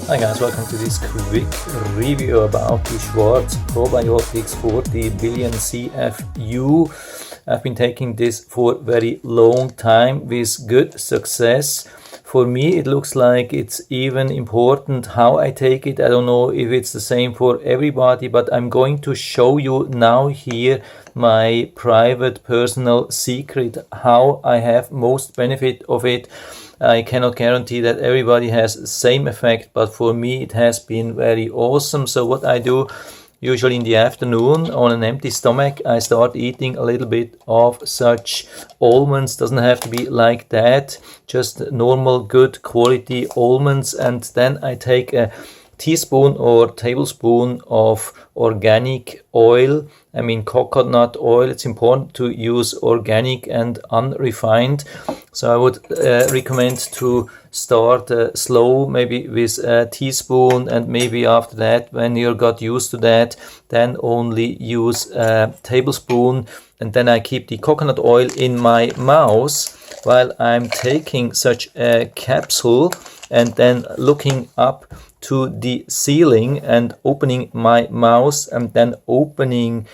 Hi guys, welcome to this quick review about the BioSchwartz Probiotics 40 billion CFU. I've been taking this for a very long time with good success. For me, it looks like it's even important how I take it. I don't know if it's the same for everybody, but I'm going to show you now here my private personal secret, how I have most benefit of it. I cannot guarantee that everybody has the same effect, but for me it has been very awesome. So what I do usually in the afternoon on an empty stomach, I start eating a little bit of such almonds. Doesn't have to be like that, just normal good quality almonds, and then I take a teaspoon or tablespoon of organic oil. I mean coconut oil. It's important to use organic and unrefined. So I would recommend to start slow, maybe with a teaspoon, and maybe after that, when you got used to that, then only use a tablespoon. And then I keep the coconut oil in my mouth while I'm taking such a capsule, and then looking up to the ceiling and opening my mouth, and then opening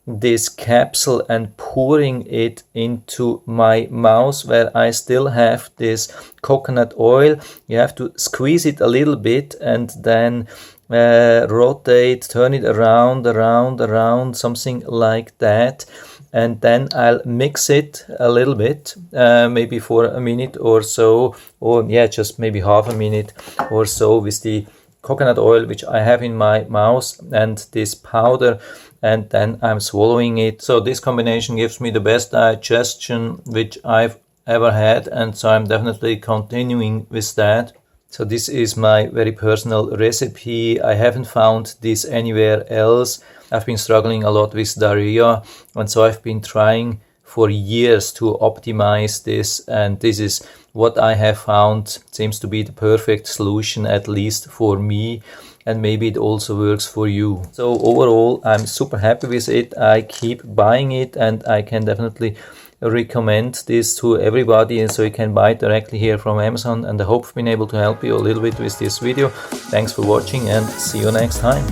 this capsule and pouring it into my mouth where I still have this coconut oil. You have to squeeze it a little bit and then rotate, turn it around, something like that. And then I'll mix it a little bit, maybe for a minute or so, or just maybe half a minute or so, with the coconut oil which I have in my mouth and this powder, and then I'm swallowing it. So this combination gives me the best digestion which I've ever had, and so I'm definitely continuing with that. So this is my very personal recipe. I haven't found this anywhere else. I've been struggling a lot with diarrhea, and so I've been trying for years to optimize this, and this is what I have found seems to be the perfect solution, at least for me, and maybe it also works for you. So overall, I'm super happy with it. I keep buying it, and I can definitely recommend this to everybody, and so you can buy it directly here from Amazon. And I hope I've been able to help you a little bit with this video. Thanks for watching, and see you next time.